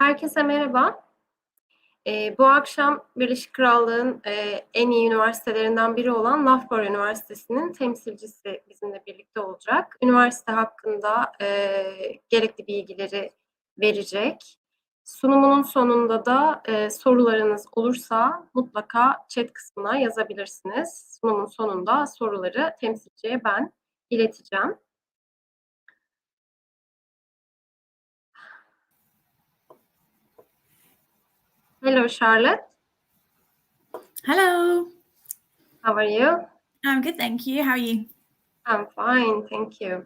Herkese merhaba. Bu akşam Birleşik Krallığın en iyi üniversitelerinden biri olan Loughborough Üniversitesi'nin temsilcisi bizimle birlikte olacak. Üniversite hakkında gerekli bilgileri verecek. Sunumunun sonunda da sorularınız olursa mutlaka chat kısmına yazabilirsiniz. Sunumun sonunda soruları temsilciye ben ileteceğim. Hello, Charlotte. Hello. How are you? I'm good, thank you. How are you? I'm fine, thank you.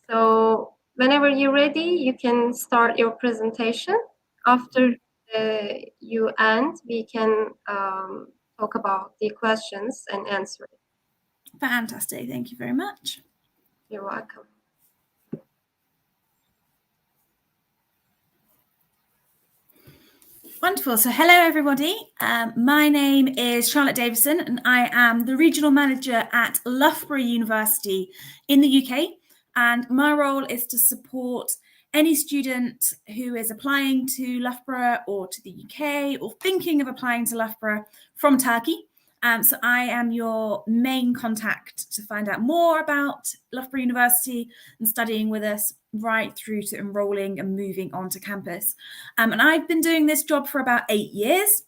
So whenever you're ready, you can start your presentation. After you end, we can talk about the questions and answer it. Fantastic, thank you very much. You're welcome. Wonderful. So hello, everybody. My name is Charlotte Davison, and I am the Regional Manager at Loughborough University in the UK. And my role is to support any student who is applying to Loughborough or to the UK or thinking of applying to Loughborough from Turkey. So I am your main contact to find out more about Loughborough University and studying with us right through to enrolling and moving onto campus. And I've been doing this job for about 8 years,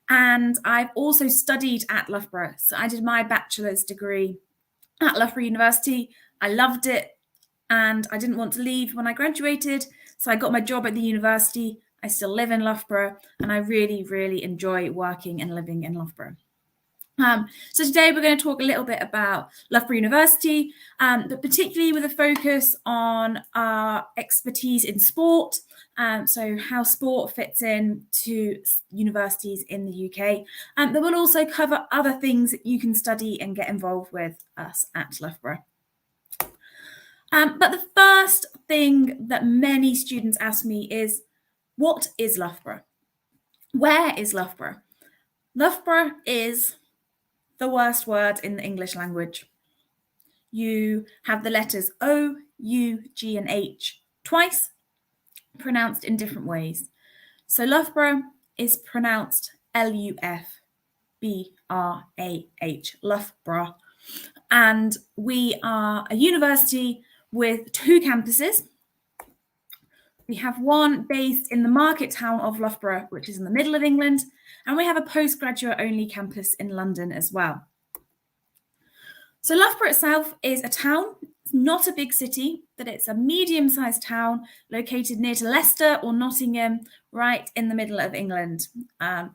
and I've also studied at Loughborough. So I did my bachelor's degree at Loughborough University. I loved it, and I didn't want to leave when I graduated. So I got my job at the university. I still live in Loughborough, and I really, really enjoy working and living in Loughborough. So today we're going to talk a little bit about Loughborough University, but particularly with a focus on our expertise in sport, so how sport fits in to universities in the UK. But we'll also cover other things that you can study and get involved with us at Loughborough. But the first thing that many students ask me is, what is Loughborough? Where is Loughborough? Loughborough is the worst word in the English language. You have the letters O, U, G, and H twice, pronounced in different ways. So Loughborough is pronounced L-U-F-B-R-A-H, Loughborough. And we are a university with 2 campuses. We have one based in the market town of Loughborough, which is in the middle of England, and we have a postgraduate only campus in London as well. So Loughborough itself is a town. It's not a big city, but it's a medium-sized town located near to Leicester or Nottingham, right in the middle of England. 1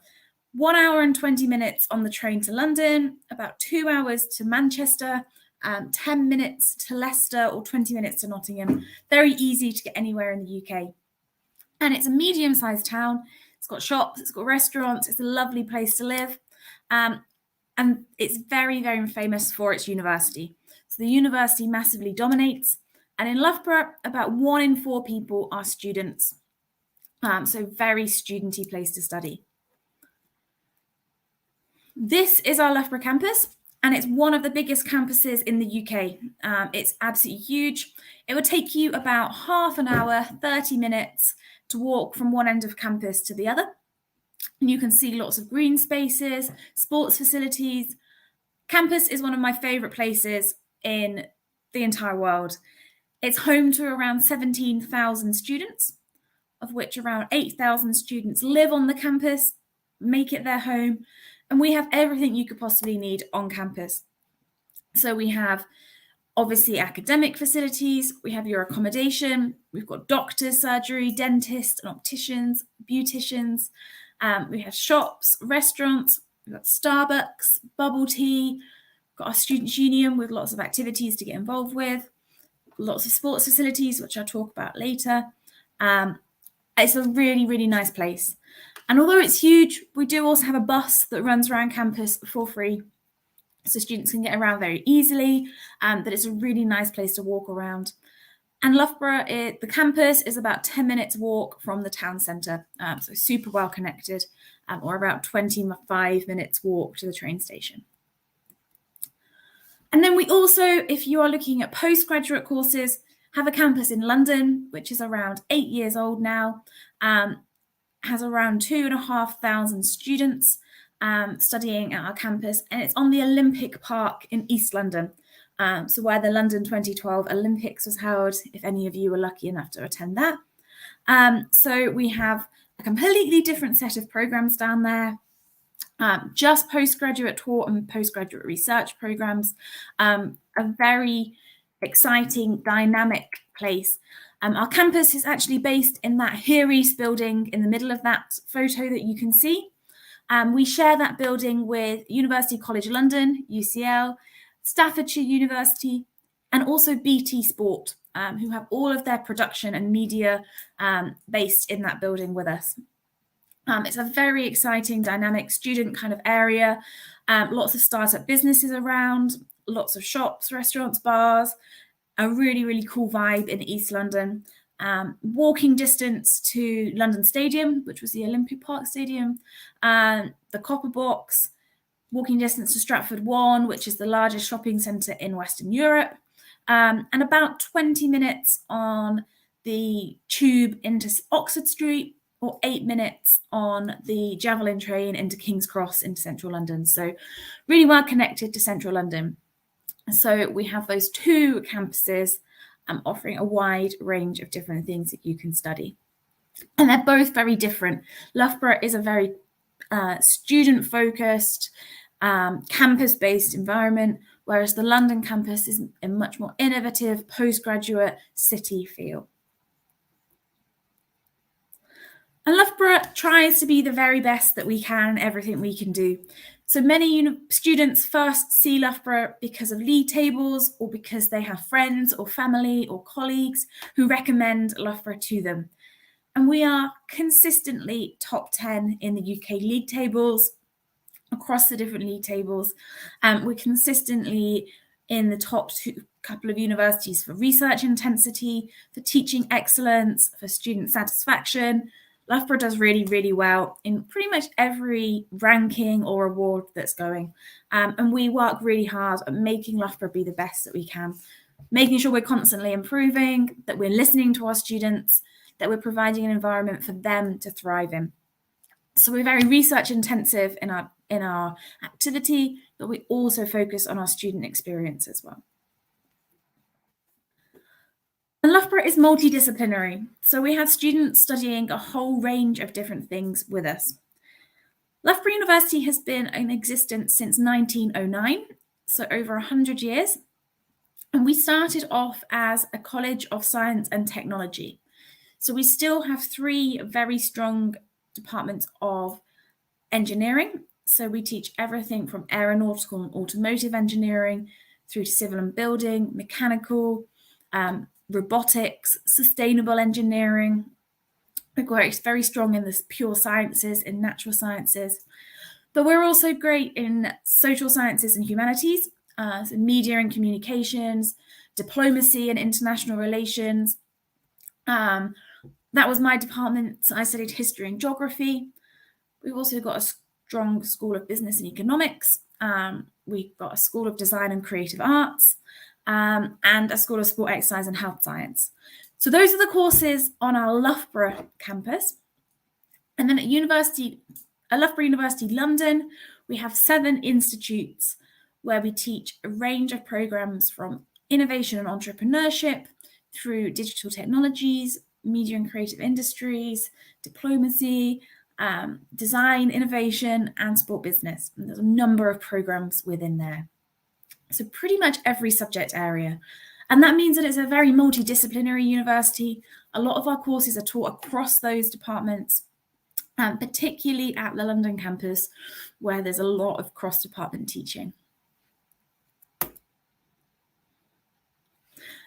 hour and 20 minutes on the train to London, about 2 hours to Manchester, 10 minutes to Leicester or 20 minutes to Nottingham. Very easy to get anywhere in the UK. And it's a medium-sized town. It's got shops, it's got restaurants, it's a lovely place to live. And it's very, very famous for its university. So the university massively dominates. And in Loughborough, about 1 in 4 people are students. So very studenty place to study. This is our Loughborough campus, and it's one of the biggest campuses in the UK. It's absolutely huge. It would take you about half an hour, 30 minutes to walk from one end of campus to the other. And you can see lots of green spaces, sports facilities. Campus is one of my favourite places in the entire world. It's home to around 17,000 students, of which around 8,000 students live on the campus, make it their home. And we have everything you could possibly need on campus. So we have obviously academic facilities, we have your accommodation, we've got doctors, surgery, dentists, and opticians, beauticians. We have shops, restaurants, we've got Starbucks, bubble tea, we've got our students' union with lots of activities to get involved with, lots of sports facilities, which I'll talk about later. It's a really, really nice place. And although it's huge, we do also have a bus that runs around campus for free. So students can get around very easily, but it's a really nice place to walk around. And Loughborough, the campus is about 10 minutes walk from the town centre, so super well connected, or about 25 minutes walk to the train station. And then we also, if you are looking at postgraduate courses, have a campus in London, which is around 8 years old now. has around 2,500 students studying at our campus, and it's on the Olympic Park in East London. So where the London 2012 Olympics was held, if any of you were lucky enough to attend that. So we have a completely different set of programs down there, just postgraduate taught and postgraduate research programs, a very exciting, dynamic place. Our campus is actually based in that Here East building in the middle of that photo that you can see. We share that building with University College London, UCL, Staffordshire University, and also BT Sport, who have all of their production and media based in that building with us. It's a very exciting, dynamic student kind of area. Lots of startup businesses around, lots of shops, restaurants, bars, a really, really cool vibe in East London. Walking distance to London Stadium, which was the Olympic Park Stadium, the Copper Box, walking distance to Stratford 1, which is the largest shopping centre in Western Europe, and about 20 minutes on the tube into Oxford Street, or 8 minutes on the Javelin train into King's Cross into central London. So really well connected to central London. So we have those two campuses offering a wide range of different things that you can study. And they're both very different. Loughborough is a very student-focused, campus-based environment, whereas the London campus is a much more innovative, postgraduate city feel. And Loughborough tries to be the very best that we can, everything we can do. So many students first see Loughborough because of league tables or because they have friends or family or colleagues who recommend Loughborough to them. And we are consistently top 10 in the UK league tables, across the different league tables. We're consistently in the top couple of universities for research intensity, for teaching excellence, for student satisfaction. Loughborough does really, really well in pretty much every ranking or award that's going. And we work really hard at making Loughborough be the best that we can, making sure we're constantly improving, that we're listening to our students, that we're providing an environment for them to thrive in. So we're very research intensive in our activity, but we also focus on our student experience as well. And Loughborough is multidisciplinary, so we have students studying a whole range of different things with us. Loughborough University has been in existence since 1909, so over 100 years, and we started off as a College of Science and Technology. So we still have three very strong departments of engineering. So we teach everything from aeronautical and automotive engineering through to civil and building, mechanical, robotics, sustainable engineering. We're very strong in the pure sciences, in natural sciences, but we're also great in social sciences and humanities, so media and communications, diplomacy and international relations. That was my department. I studied history and geography. We've also got a strong school of business and economics. We've got a school of design and creative arts, and a school of sport, exercise and health science. So those are the courses on our Loughborough campus. And then at Loughborough University London, we have 7 institutes where we teach a range of programs from innovation and entrepreneurship through digital technologies, media and creative industries, diplomacy, design, innovation, and sport business. And there's a number of programs within there. So pretty much every subject area. And that means that it's a very multidisciplinary university. A lot of our courses are taught across those departments, particularly at the London campus, where there's a lot of cross-department teaching.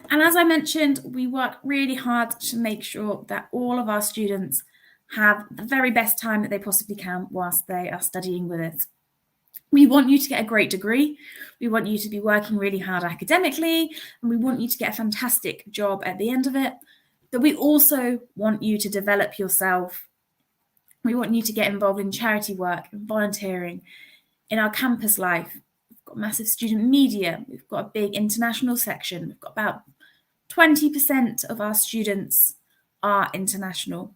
And as I mentioned, we work really hard to make sure that all of our students have the very best time that they possibly can whilst they are studying with us. We want you to get a great degree. We want you to be working really hard academically, and we want you to get a fantastic job at the end of it. But we also want you to develop yourself. We want you to get involved in charity work and volunteering, in our campus life. We've got massive student media. We've got a big international section. We've got about 20% of our students are international.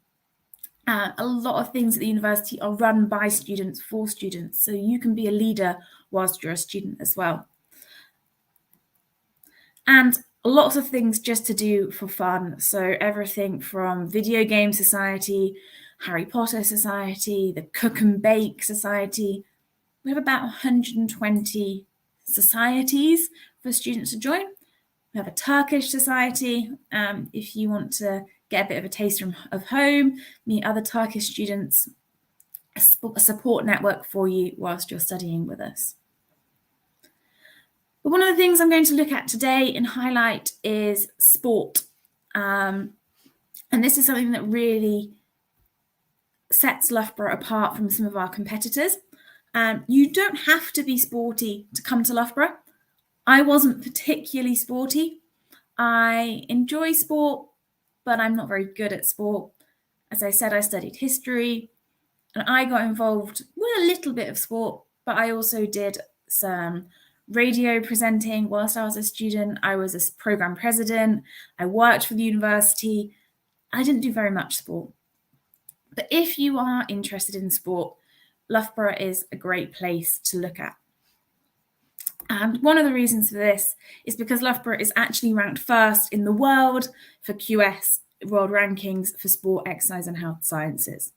A lot of things at the university are run by students for students, so you can be a leader whilst you're a student as well. And lots of things just to do for fun. So everything from Video Game Society, Harry Potter Society, the Cook and Bake Society. We have about 120 societies for students to join. We have a Turkish society. If you want to get a bit of a taste of home, meet other Turkish students, a support network for you whilst you're studying with us. But one of the things I'm going to look at today and highlight is sport. And this is something that really sets Loughborough apart from some of our competitors. You don't have to be sporty to come to Loughborough. I wasn't particularly sporty. I enjoy sport, but I'm not very good at sport. As I said, I studied history and I got involved with a little bit of sport, but I also did some radio presenting whilst I was a student. I was a program president. I worked for the university. I didn't do very much sport. But if you are interested in sport, Loughborough is a great place to look at. And one of the reasons for this is because Loughborough is actually ranked first in the world for QS World Rankings for Sport, Exercise and Health Sciences.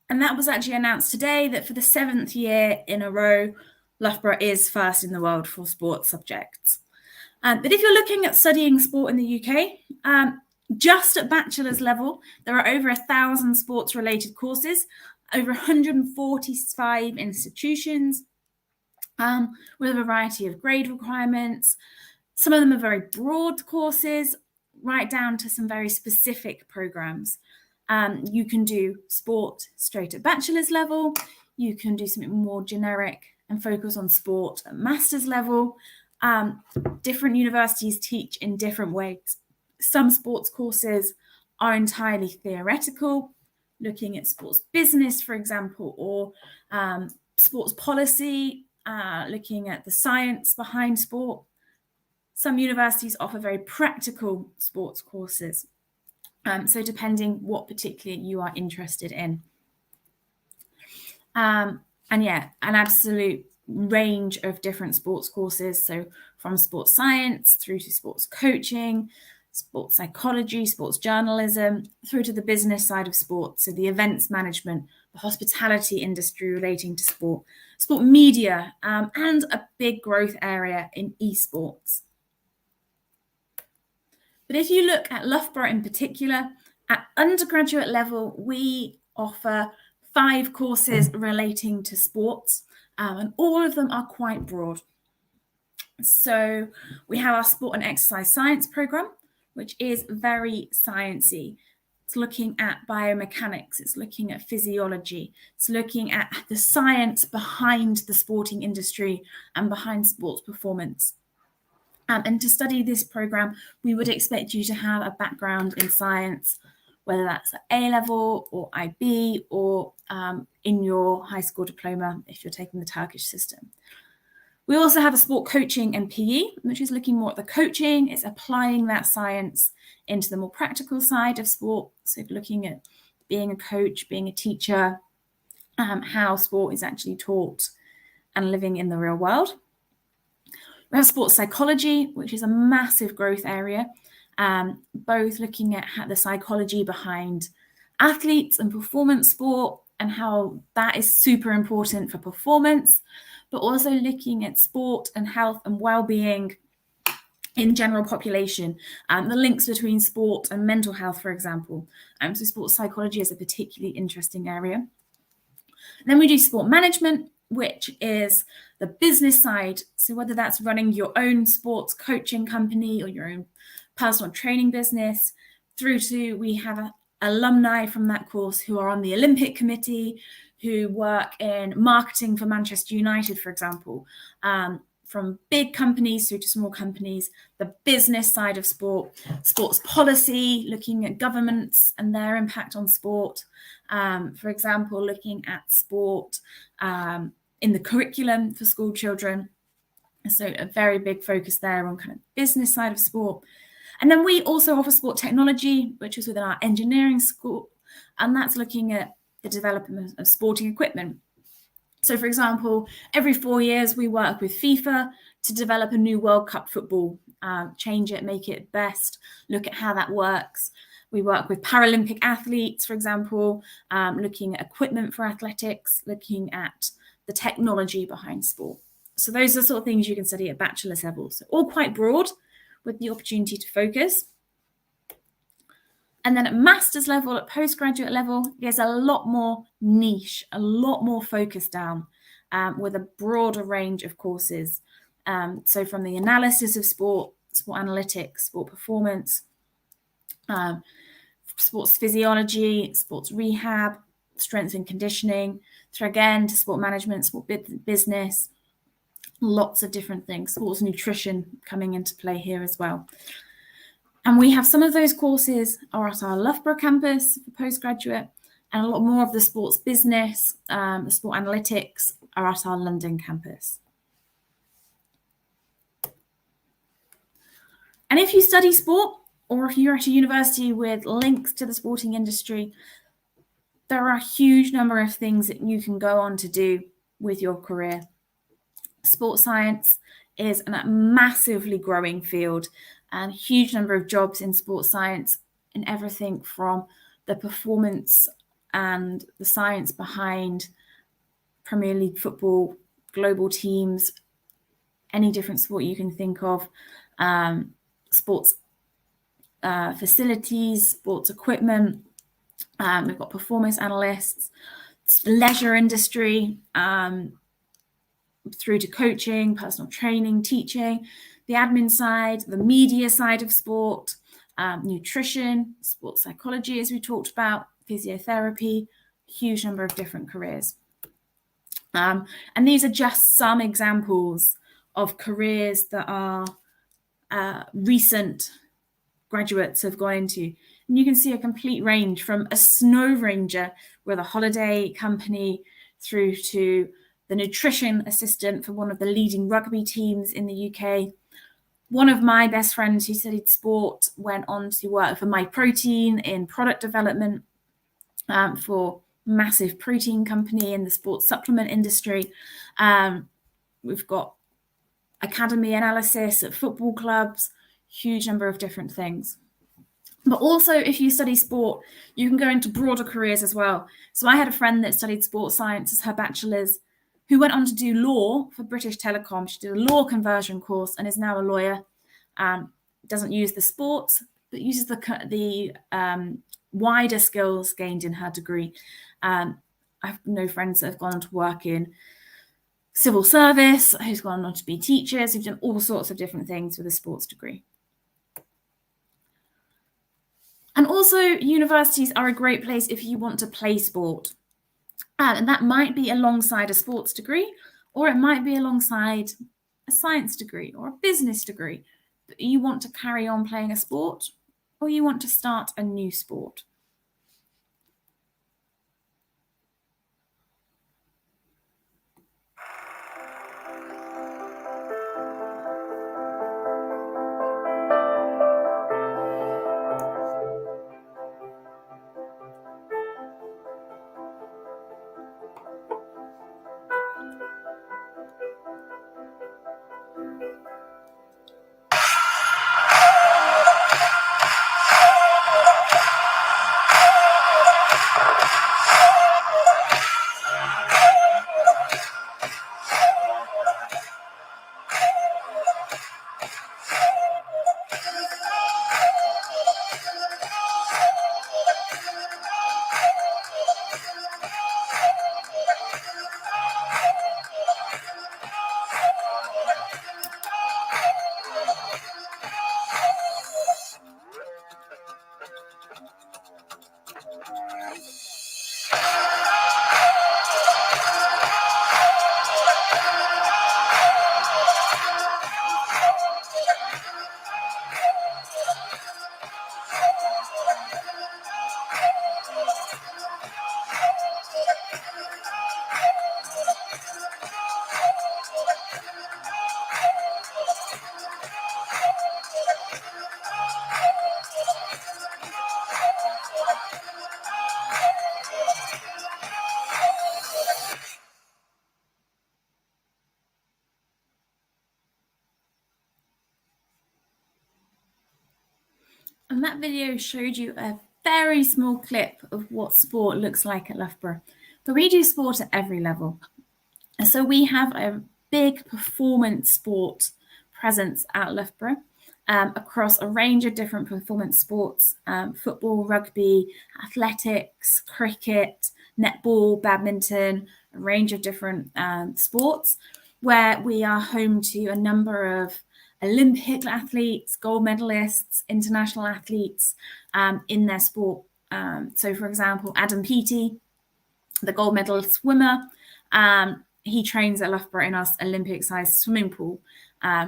And that was actually announced today that for the 7th year in a row, Loughborough is first in the world for sports subjects. But if you're looking at studying sport in the UK, just at bachelor's level, there are over 1,000 sports-related courses, over 145 institutions, with a variety of grade requirements. Some of them are very broad courses, right down to some very specific programs. You can do sport straight at bachelor's level. You can do something more generic and focus on sport at master's level. Different universities teach in different ways. Some sports courses are entirely theoretical, looking at sports business, for example, or sports policy, looking at the science behind sport. Some universities offer very practical sports courses. So depending what particularly you are interested in. And yeah, an absolute range of different sports courses. So from sports science through to sports coaching, sports psychology, sports journalism, through to the business side of sports. So the events management, the hospitality industry relating to sport, sport media, and a big growth area in esports. But if you look at Loughborough in particular, at undergraduate level, we offer 5 courses relating to sports, and all of them are quite broad. So we have our sport and exercise science program, which is very sciencey. It's looking at biomechanics, it's looking at physiology, it's looking at the science behind the sporting industry and behind sports performance. And to study this program, we would expect you to have a background in science, whether that's at A-level or IB or in your high school diploma if you're taking the Turkish system. We also have a sport coaching and PE, which is looking more at the coaching. It's applying that science into the more practical side of sport. So looking at being a coach, being a teacher, how sport is actually taught and living in the real world. We have sports psychology, which is a massive growth area, both looking at the psychology behind athletes and performance sport and how that is super important for performance, but also looking at sport and health and well-being in general population, the links between sport and mental health, for example. So sports psychology is a particularly interesting area. Then we do sport management, which is the business side. So whether that's running your own sports coaching company or your own personal training business, through to we have alumni from that course who are on the Olympic Committee, who work in marketing for Manchester United, for example, from big companies through to small companies, the business side of sport, sports policy, looking at governments and their impact on sport. For example, looking at sport in the curriculum for school children. So a very big focus there on kind of business side of sport. And then we also offer sport technology, which is within our engineering school, and that's looking at the development of sporting equipment. So, for example, every 4 years we work with FIFA to develop a new World Cup football, change it, make it best, look at how that works. We work with Paralympic athletes, for example, looking at equipment for athletics, looking at the technology behind sport. So those are the sort of things you can study at bachelor's level. So all quite broad with the opportunity to focus. And then at master's level, at postgraduate level, there's a lot more niche, a lot more focus down with a broader range of courses. So from the analysis of sport, sport analytics, sport performance, sports physiology, sports rehab, strength and conditioning, through again to sport management, sport business, lots of different things, sports nutrition coming into play here as well. And we have some of those courses are at our Loughborough campus for postgraduate, and a lot more of the sports business, the sport analytics are at our London campus. And if you study sport, or if you're at a university with links to the sporting industry, there are a huge number of things that you can go on to do with your career. Sports science is a massively growing field, and a huge number of jobs in sports science, and everything from the performance and the science behind Premier League football, global teams, any different sport you can think of, sports facilities, sports equipment. We've got performance analysts, leisure industry, through to coaching, personal training, teaching, the admin side, the media side of sport, nutrition, sports psychology, as we talked about, physiotherapy, huge number of different careers. And these are just some examples of careers that are recent graduates have gone into. And you can see a complete range from a snow ranger with a holiday company through to the nutrition assistant for one of the leading rugby teams in the UK. One of my best friends who studied sport went on to work for MyProtein in product development for a massive protein company in the sports supplement industry. We've got academy analysis at football clubs, huge number of different things. But also, if you study sport, you can go into broader careers as well. So I had a friend that studied sports science as her bachelor's, who went on to do law for British Telecom. She did a law conversion course and is now a lawyer. Doesn't use the sports, but uses the wider skills gained in her degree. I have no friends that have gone on to work in civil service, who's gone on to be teachers, who've done all sorts of different things with a sports degree. And also, universities are a great place if you want to play sport. And that might be alongside a sports degree, or it might be alongside a science degree or a business degree. But you want to carry on playing a sport, or you want to start a new sport. And that video showed you a very small clip of what sport looks like at Loughborough. But we do sport at every level. And so we have a big performance sport presence at Loughborough across a range of different performance sports, football, rugby, athletics, cricket, netball, badminton, a range of different sports, where we are home to a number of Olympic athletes, gold medalists, international athletes in their sport. So, for example, Adam Peaty, the gold medal swimmer, he trains at Loughborough in our Olympic-sized swimming pool.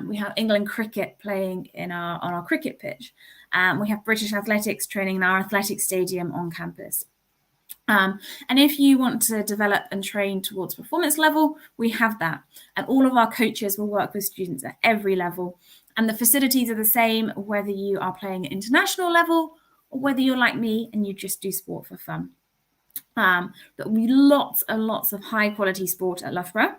We have England cricket playing on our cricket pitch. We have British athletics training in our athletics stadium on campus. And if you want to develop and train towards performance level, we have that. And all of our coaches will work with students at every level. And the facilities are the same, whether you are playing at international level or whether you're like me and you just do sport for fun. But we lots and lots of high quality sport at Loughborough.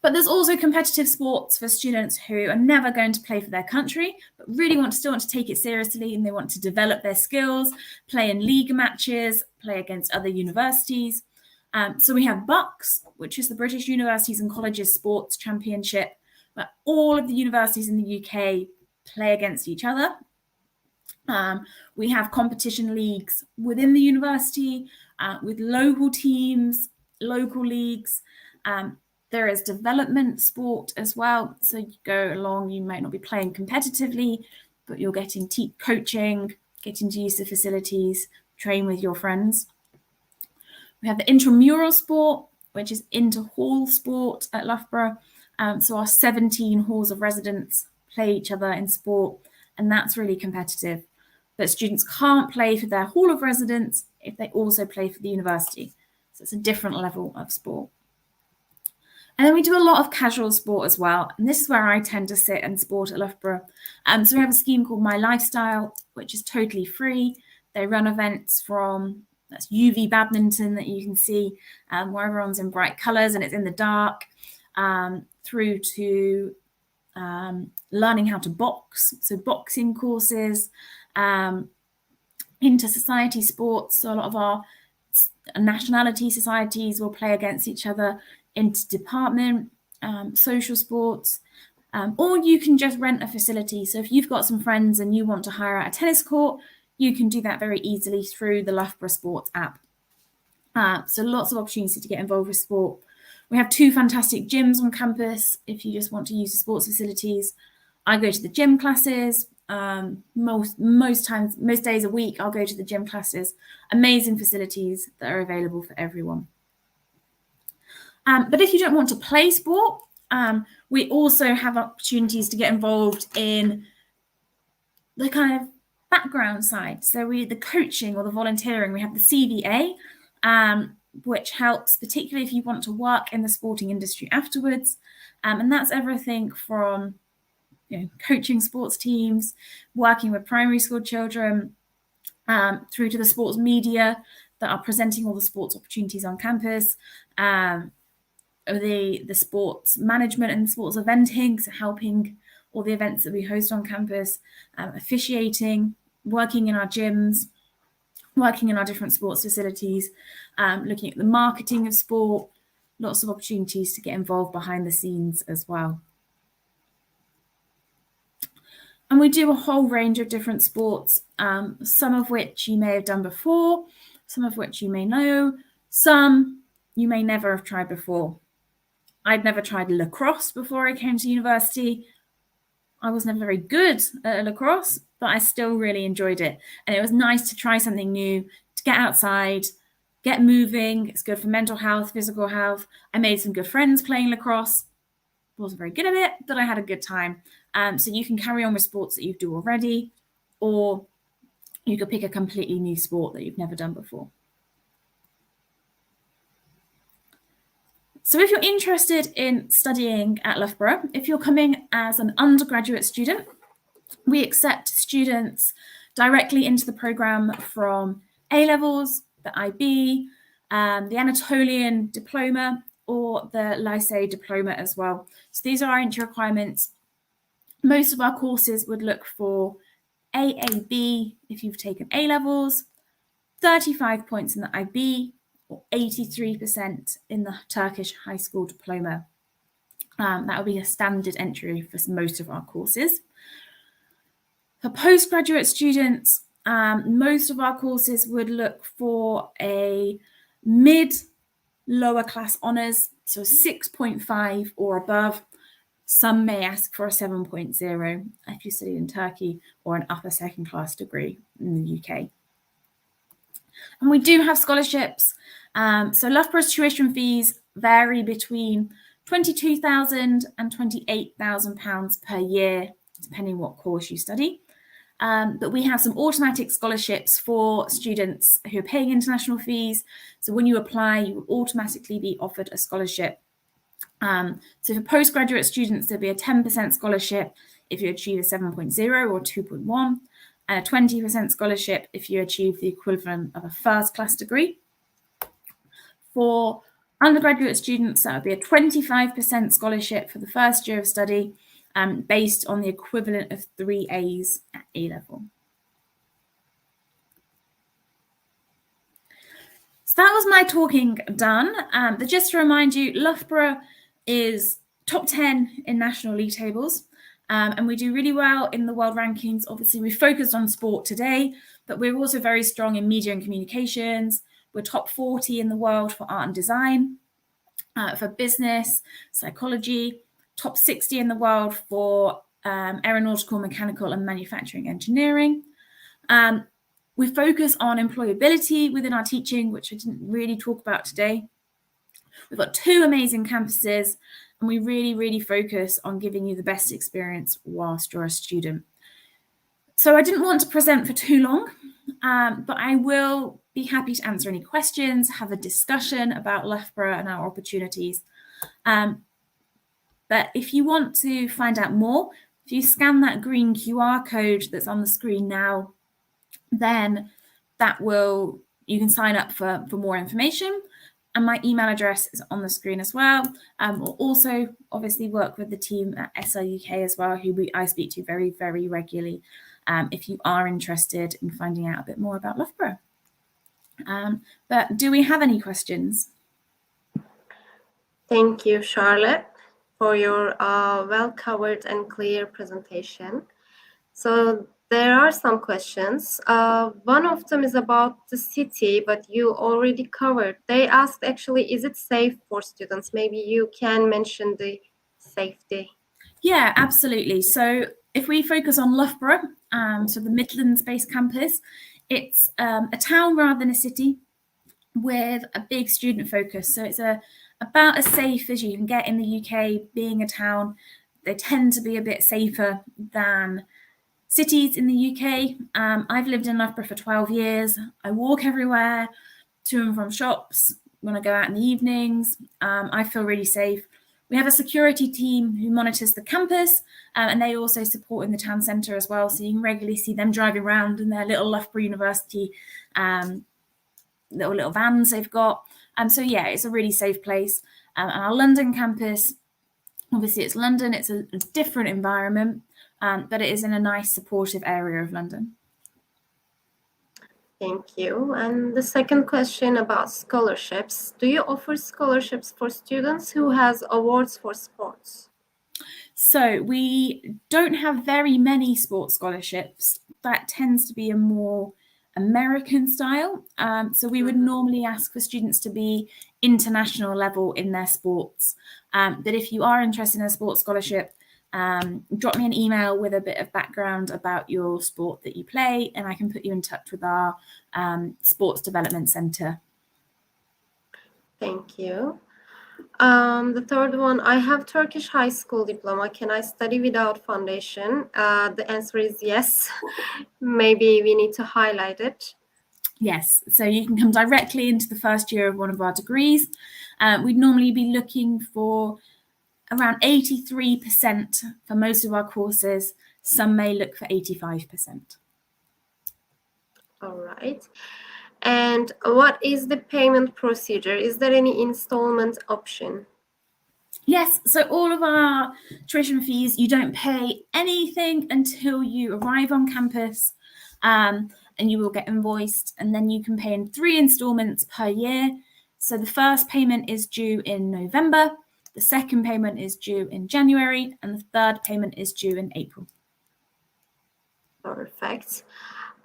But there's also competitive sports for students who are never going to play for their country, but really still want to take it seriously, and they want to develop their skills, play in league matches, play against other universities. So we have BUCS, which is the British Universities and Colleges Sports Championship, where all of the universities in the UK play against each other. We have competition leagues within the university with local teams, local leagues. There is development sport as well. So you go along, you might not be playing competitively, but you're getting coaching, getting to use the facilities, train with your friends. We have the intramural sport, which is inter-hall sport at Loughborough. So our 17 halls of residence play each other in sport, and that's really competitive. But students can't play for their hall of residence if they also play for the university. So it's a different level of sport. And then we do a lot of casual sport as well. And this is where I tend to sit and sport at Loughborough. So we have a scheme called My Lifestyle, which is totally free. They run events that's UV badminton that you can see, where everyone's in bright colours and it's in the dark, through to learning how to box. So boxing courses, inter-society sports. So a lot of our nationality societies will play against each other, inter-department, social sports, or you can just rent a facility. So if you've got some friends and you want to hire out a tennis court, you can do that very easily through the Loughborough Sports app. So lots of opportunity to get involved with sport. We have 2 fantastic gyms on campus if you just want to use the sports facilities. I go to the gym classes. Most days a week, I'll go to the gym classes. Amazing facilities that are available for everyone. But if you don't want to play sport, we also have opportunities to get involved in the kind of background side. So the coaching or the volunteering, we have the CVA, which helps particularly if you want to work in the sporting industry afterwards. And that's everything from coaching sports teams, working with primary school children, through to the sports media that are presenting all the sports opportunities on campus, the sports management and sports eventing, so helping all the events that we host on campus, officiating, working in our gyms, working in our different sports facilities, looking at the marketing of sport, lots of opportunities to get involved behind the scenes as well. And we do a whole range of different sports, some of which you may have done before, some of which you may know, some you may never have tried before. I'd never tried lacrosse before I came to university. I was never very good at lacrosse, but I still really enjoyed it. And it was nice to try something new, to get outside, get moving. It's good for mental health, physical health. I made some good friends playing lacrosse. Wasn't very good at it, but I had a good time. So you can carry on with sports that you do already, or you could pick a completely new sport that you've never done before. So if you're interested in studying at Loughborough, if you're coming as an undergraduate student, we accept students directly into the programme from A-levels, the IB, the Anatolian diploma, or the Lycée diploma as well. So these are our entry requirements. Most of our courses would look for AAB if you've taken A-levels, 35 points in the IB, or 83% in the Turkish high school diploma. That will be a standard entry for most of our courses. For postgraduate students, most of our courses would look for a mid-lower class honours, so 6.5 or above. Some may ask for a 7.0 if you study in Turkey, or an upper second class degree in the UK. And we do have scholarships. So Loughborough's tuition fees vary between £22,000 and £28,000 per year, depending what course you study. But we have some automatic scholarships for students who are paying international fees. So when you apply, you will automatically be offered a scholarship. So for postgraduate students, there'll be a 10% scholarship if you achieve a 7.0 or 2.1, and a 20% scholarship if you achieve the equivalent of a first class degree. For undergraduate students, that would be a 25% scholarship for the first year of study, based on the equivalent of 3 A's at A-level. So that was my talking done. But just to remind you, Loughborough is top 10 in national league tables, and we do really well in the world rankings. Obviously, we focused on sport today, but we're also very strong in media and communications. We're top 40 in the world for art and design, for business, psychology, top 60 in the world for aeronautical, mechanical, and manufacturing engineering. We focus on employability within our teaching, which I didn't really talk about today. We've got 2 amazing campuses, and we really focus on giving you the best experience whilst you're a student. So I didn't want to present for too long, but I will be happy to answer any questions, have a discussion about Loughborough and our opportunities. But if you want to find out more, if you scan that green QR code that's on the screen now, then you can sign up for more information. And my email address is on the screen as well. We'll also obviously work with the team at SLUK as well, who I speak to very regularly, if you are interested in finding out a bit more about Loughborough. But do we have any questions? Thank you, Charlotte, for your well-covered and clear presentation. So there are some questions. One of them is about the city, but you already covered. They asked, actually, is it safe for students? Maybe you can mention the safety. Yeah, absolutely. So if we focus on Loughborough, so the Midlands-based campus, it's a town rather than a city with a big student focus. So it's about as safe as you can get in the UK. Being a town, they tend to be a bit safer than cities in the UK. I've lived in Loughborough for 12 years. I walk everywhere, to and from shops, when I go out in the evenings. I feel really safe. We have a security team who monitors the campus, and they also support in the town centre as well. So you can regularly see them driving around in their little Loughborough University little vans they've got. So yeah, it's a really safe place. And our London campus, obviously it's London, it's a different environment, but it is in a nice supportive area of London. Thank you. And the second question about scholarships. Do you offer scholarships for students who has awards for sports? So we don't have very many sports scholarships. That tends to be a more American style. So we would normally ask for students to be international level in their sports. But if you are interested in a sports scholarship, drop me an email with a bit of background about your sport that you play, and I can put you in touch with our sports development centre. Thank you. The third one, I have Turkish high school diploma. Can I study without foundation? The answer is yes. Maybe we need to highlight it. Yes, so you can come directly into the first year of one of our degrees. We'd normally be looking for around 83% for most of our courses. Some may look for 85%. All right. And what is the payment procedure? Is there any installment option? Yes, so all of our tuition fees, you don't pay anything until you arrive on campus, and you will get invoiced, and then you can pay in 3 installments per year. So the first payment is due in November, the second payment is due in January, and the third payment is due in April. Perfect.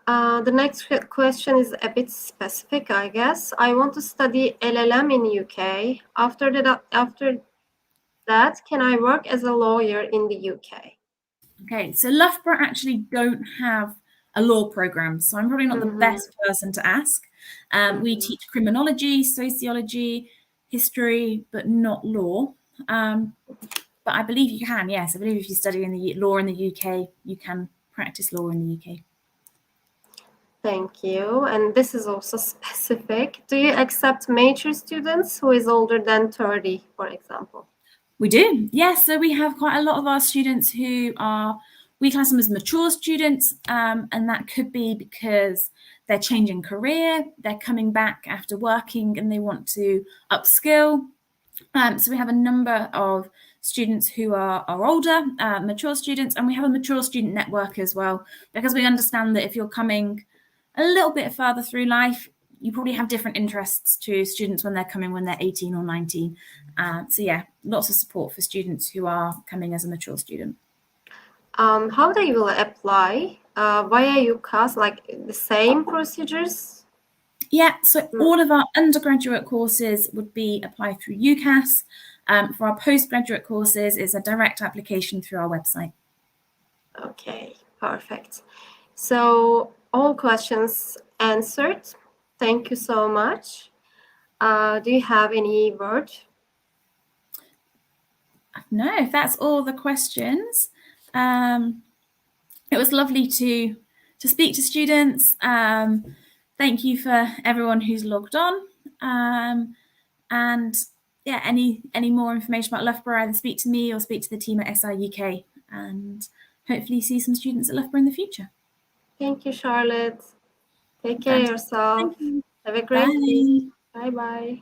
The next question is a bit specific, I guess. I want to study LLM in UK. After that, can I work as a lawyer in the UK? Okay, so Loughborough actually don't have a law program, so I'm probably not the best person to ask. We teach criminology, sociology, history, but not law. But I believe you can, yes. I believe if you study law in the UK, you can practice law in the UK. Thank you. And this is also specific. Do you accept mature students who is older than 30, for example? We do, yes. So we have quite a lot of our students who we class them as mature students, and that could be because they're changing career, they're coming back after working and they want to upskill. So we have a number of students who are older, mature students, and we have a mature student network as well, because we understand that if you're coming a little bit further through life, you probably have different interests to students when they're 18 or 19. So yeah, lots of support for students who are coming as a mature student. How they will apply? Via UCAS, like the same procedures? Yeah, so all of our undergraduate courses would be applied through UCAS. For our postgraduate courses, it's a direct application through our website. Okay, perfect. So all questions answered. Thank you so much. Do you have any word? No, if that's all the questions. It was lovely to speak to students. Thank you for everyone who's logged on. And yeah, any more information about Loughborough, either speak to me or speak to the team at SI UK, and hopefully see some students at Loughborough in the future. Thank you, Charlotte. Take care of yourself. Thank you. Have a great day. Bye-bye.